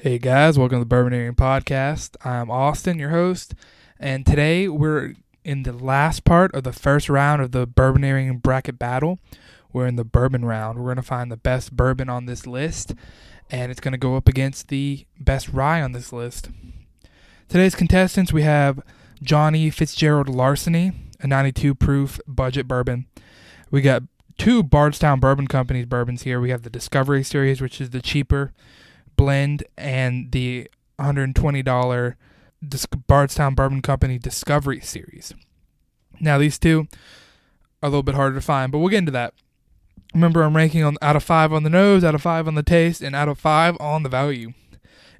Hey guys, welcome to the Bourboneering podcast. I'm Austin, your host, and today we're in the last part of the first round of the Bourboneering bracket battle. We're in the bourbon round. We're going to find the best bourbon on this list, and it's going to go up against the best rye on this list. Today's contestants, we have Johnny Fitzgerald Larceny, a 92 proof budget bourbon. We got two Bardstown Bourbon Company's bourbons here. We have the Discovery Series, which is the cheaper blend, and the $120 Bardstown Bourbon Company Discovery Series. Now these two are a little bit harder to find, but we'll get into that. Remember, I'm ranking out of 5 on the nose, out of 5 on the taste, and out of 5 on the value.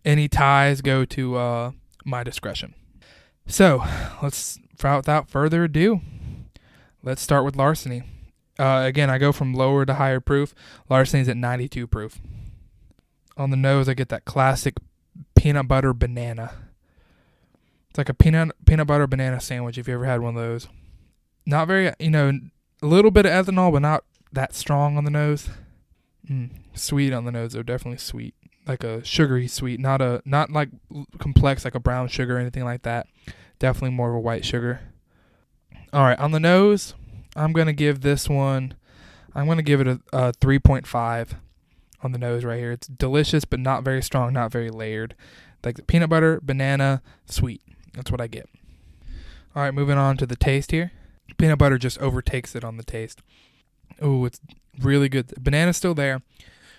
Any ties go to my discretion. So without further ado, let's start with Larceny. Again, I go from lower to higher proof. Larceny's at 92 proof. On the nose, I get that classic peanut butter banana. It's like a peanut butter banana sandwich if you ever had one of those. Not very, a little bit of ethanol, but not that strong on the nose. Sweet on the nose, though, definitely sweet. Like a sugary sweet, not like complex like a brown sugar or anything like that. Definitely more of a white sugar. All right, on the nose, I'm going to give this one, I'm going to give it a 3.5. on the nose right here. It's delicious, but not very strong, not very layered. Like the peanut butter, banana, sweet. That's what I get. All right, moving on to the taste here. Peanut butter just overtakes it on the taste. Oh, it's really good. The banana's still there,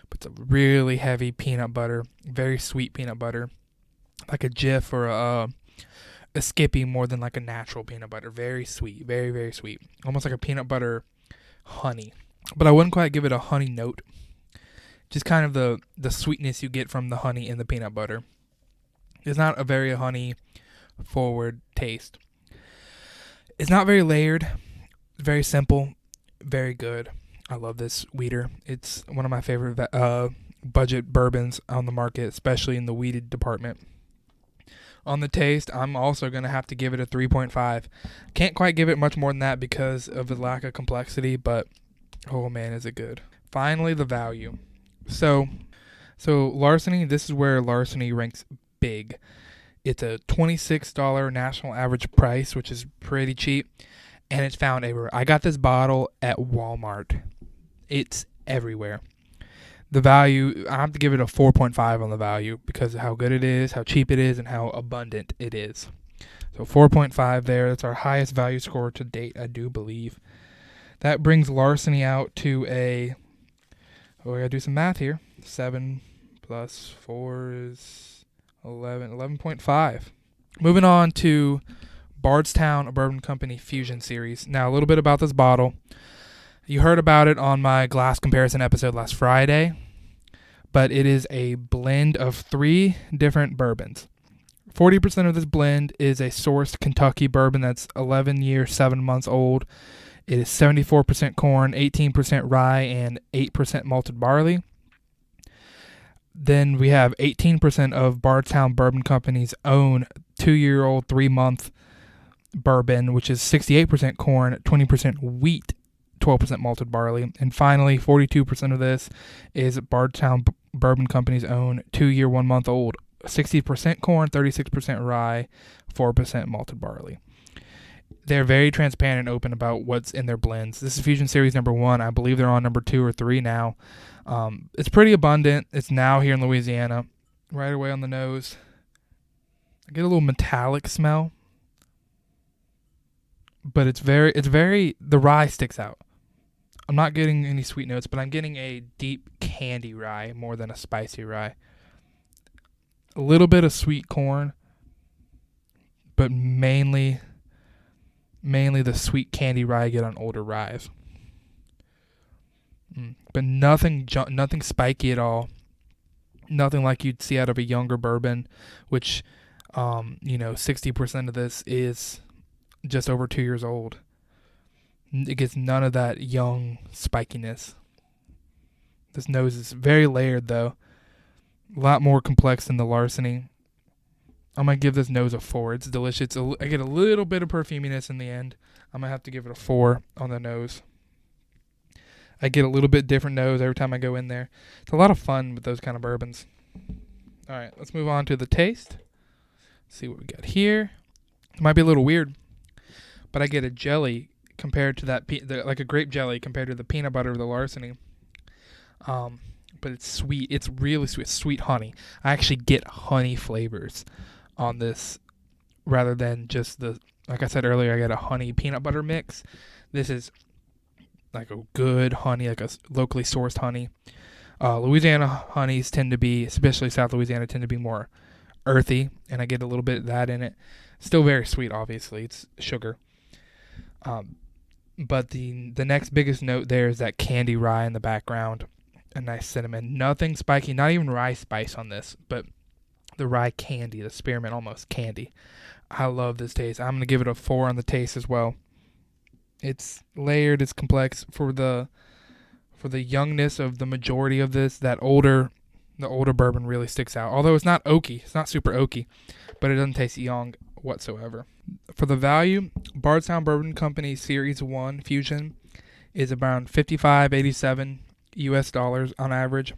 but it's a really heavy peanut butter. Very sweet peanut butter. Like a Jif or a Skippy more than like a natural peanut butter. Very sweet. Very, very sweet. Almost like a peanut butter honey. But I wouldn't quite give it a honey note. Just kind of the sweetness you get from the honey in the peanut butter. It's not a very honey forward taste. It's not very layered. Very simple. Very good. I love this weeder. It's one of my favorite budget bourbons on the market, especially in the weeded department. On the taste, I'm also going to have to give it a 3.5. Can't quite give it much more than that because of the lack of complexity, but oh man, is it good. Finally, the value. So Larceny, this is where Larceny ranks big. It's a $26 national average price, which is pretty cheap, and it's found everywhere. I got this bottle at Walmart. It's everywhere. The value, I have to give it a 4.5 on the value because of how good it is, how cheap it is, and how abundant it is. So 4.5 there. That's our highest value score to date, I do believe. That brings Larceny out to we gotta do some math here. 7 plus 4 is 11.5. Moving on to Bardstown Bourbon Company Fusion Series. Now, a little bit about this bottle. You heard about it on my glass comparison episode last Friday, but it is a blend of 3 different bourbons. 40% of this blend is a sourced Kentucky bourbon that's 11 years, 7 months old. It is 74% corn, 18% rye, and 8% malted barley. Then we have 18% of Bardstown Bourbon Company's own 2-year-old, 3-month bourbon, which is 68% corn, 20% wheat, 12% malted barley. And finally, 42% of this is Bardstown Bourbon Company's own 2-year, 1-month-old, 60% corn, 36% rye, 4% malted barley. They're very transparent and open about what's in their blends. This is Fusion Series number 1. I believe they're on number 2 or 3 now. It's pretty abundant. It's now here in Louisiana. Right away on the nose, I get a little metallic smell, but it's very, the rye sticks out. I'm not getting any sweet notes, but I'm getting a deep candy rye more than a spicy rye. A little bit of sweet corn, but mainly the sweet candy rye I get on older ryes. But nothing spiky at all. Nothing like you'd see out of a younger bourbon, which, 60% of this is just over 2 years old. It gets none of that young spikiness. This nose is very layered, though. A lot more complex than the Larceny. I'm going to give this nose a 4. It's delicious. I get a little bit of perfuminess in the end. I'm going to have to give it a 4 on the nose. I get a little bit different nose every time I go in there. It's a lot of fun with those kind of bourbons. All right, let's move on to the taste. See what we got here. It might be a little weird, but I get a jelly compared to that, like a grape jelly compared to the peanut butter of the Larceny. But it's sweet. It's really sweet. Sweet honey. I actually get honey flavors on this rather than just like I said earlier, I get a honey peanut butter mix. This is like a good honey, like a locally sourced honey. Louisiana honeys tend to be, especially South Louisiana, tend to be more earthy, and I get a little bit of that in it. Still very sweet, obviously. It's sugar. But the next biggest note there is that candy rye in the background. A nice cinnamon. Nothing spiky, not even rye spice on this, but the rye candy, the spearmint almost candy. I love this taste. I'm going to give it a 4 on the taste as well. It's layered, it's complex. For the youngness of the majority of this, the older bourbon really sticks out. Although it's not oaky, it's not super oaky, but it doesn't taste young whatsoever. For the value, Bardstown Bourbon Company Series 1 Fusion is around $55.87 US dollars on average.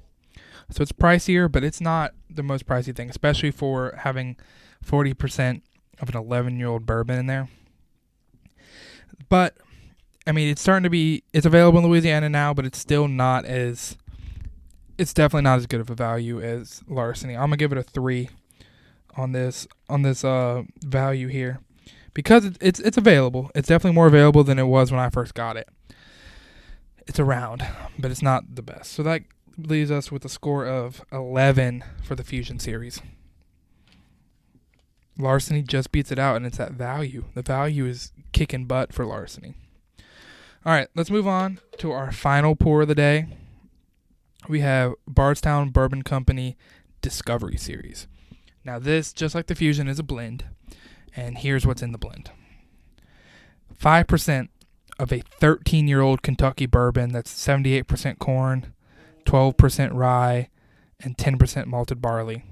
So it's pricier, but it's not the most pricey thing, especially for having 40% of an 11-year-old bourbon in there. But I mean, it's available in Louisiana now, but it's definitely not as good of a value as Larceny. I'm going to give it a 3 on this value here because it's available. It's definitely more available than it was when I first got it. It's around, but it's not the best. So that leaves us with a score of 11 for the Fusion series. Larceny just beats it out, and it's that value. The value is kicking butt for Larceny. All right, let's move on to our final pour of the day. We have Bardstown Bourbon Company Discovery Series. Now this, just like the Fusion, is a blend, and here's what's in the blend. 5% of a 13-year-old Kentucky bourbon that's 78% corn, 12% rye, and 10% malted barley.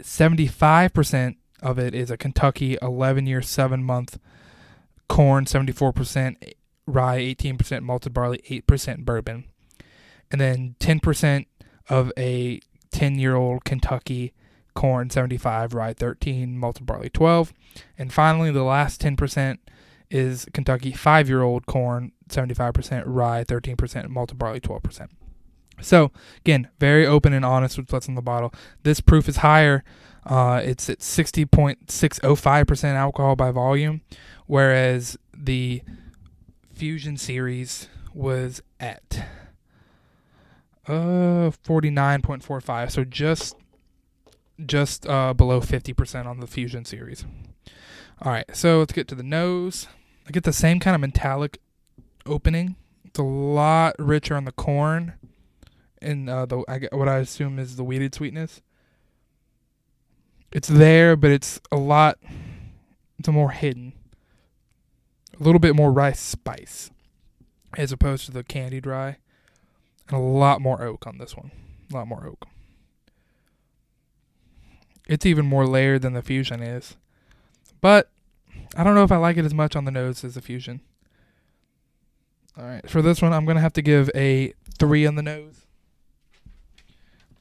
75% of it is a Kentucky 11-year, 7-month corn, 74% rye, 18% malted barley, 8% bourbon. And then 10% of a 10-year-old Kentucky corn, 75, rye 13, malted barley 12. And finally, the last 10% is Kentucky 5-year-old corn, 75%, rye 13%, malted barley 12%. So, again, very open and honest with what's in the bottle. This proof is higher. It's at 60.605% alcohol by volume, whereas the Fusion series was at 49.45, so just below 50% on the Fusion series. All right, so let's get to the nose. I get the same kind of metallic opening. It's a lot richer on the corn and what I assume is the wheated sweetness. It's there, but it's more hidden. A little bit more rice spice as opposed to the candied rye. And a lot more oak on this one. A lot more oak. It's even more layered than the Fusion is. But I don't know if I like it as much on the nose as the Fusion. All right, for this one, I'm going to have to give a 3 on the nose.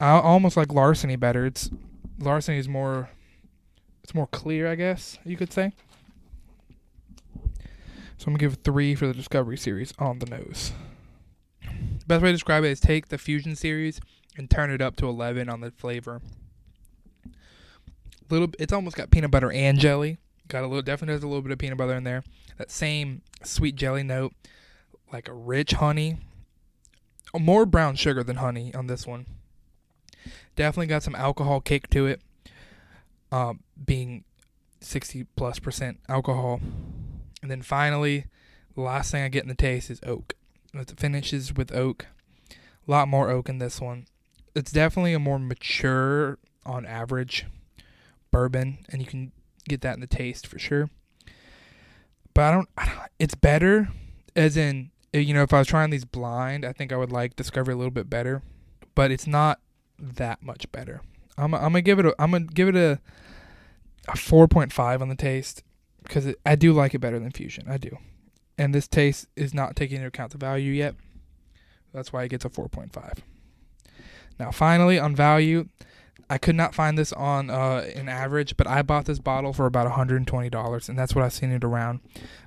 I almost like Larceny better. Larceny is more clear, I guess you could say. So I'm going to give 3 for the Discovery series on the nose. Best way to describe it is take the Fusion series and turn it up to 11 on the flavor. It's almost got peanut butter and jelly. Definitely has a little bit of peanut butter in there. That same sweet jelly note, like a rich honey. More brown sugar than honey on this one. Definitely got some alcohol kick to it, being 60+% alcohol. And then finally, the last thing I get in the taste is oak. It finishes with oak. A lot more oak in this one. It's definitely a more mature, on average, bourbon, and you can get that in the taste for sure. But it's better, as in, if I was trying these blind, I think I would like Discovery a little bit better, but it's not that much better. I'm gonna give it a 4.5 on the taste because I do like it better than Fusion. I do, and this taste is not taking into account the value yet. That's why it gets a 4.5. Now, finally, on value, I could not find this on an average, but I bought this bottle for about $120, and that's what I've seen it around.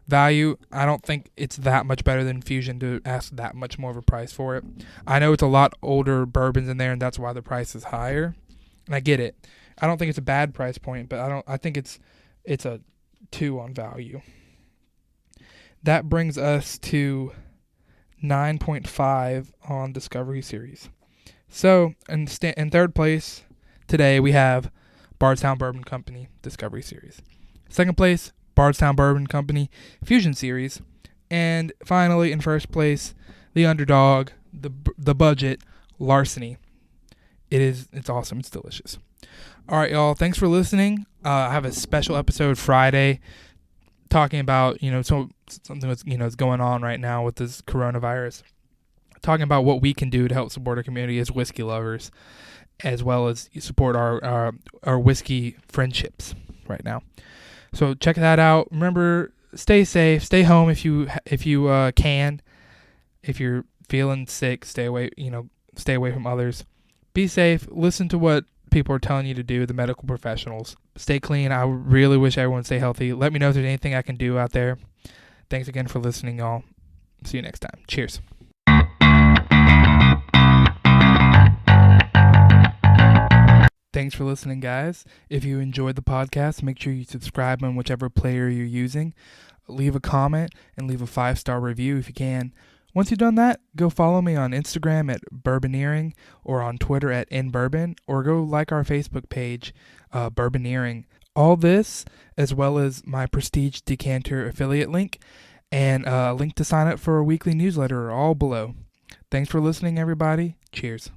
Value, I don't think it's that much better than Fusion to ask that much more of a price for it. I know it's a lot older bourbons in there, and that's why the price is higher, and I get it. I don't think it's a bad price point, but I think it's a 2 on value. That brings us to 9.5 on Discovery Series. So, in third place today, we have Bardstown Bourbon Company Discovery Series. Second place, Bardstown Bourbon Company Fusion Series. And finally, in first place, the underdog, the budget, Larceny. It's awesome. It's delicious. All right, y'all. Thanks for listening. I have a special episode Friday talking about, something that's, is going on right now with this coronavirus. Talking about what we can do to help support our community as whiskey lovers, as well as support our whiskey friendships right now. So check that out. Remember, stay safe, stay home if you can. If you're feeling sick, stay away from others. Be safe. Listen to what people are telling you to do, the medical professionals. Stay clean. I really wish everyone stay healthy. Let me know if there's anything I can do out there. Thanks again for listening, y'all. See you next time. Cheers. Thanks for listening, guys. If you enjoyed the podcast, make sure you subscribe on whichever player you're using. Leave a comment and leave a 5-star review if you can. Once you've done that, go follow me on Instagram at Bourboneering or on Twitter at InBourbon, or go like our Facebook page, Bourboneering. All this, as well as my Prestige Decanter affiliate link and a link to sign up for a weekly newsletter, are all below. Thanks for listening, everybody. Cheers.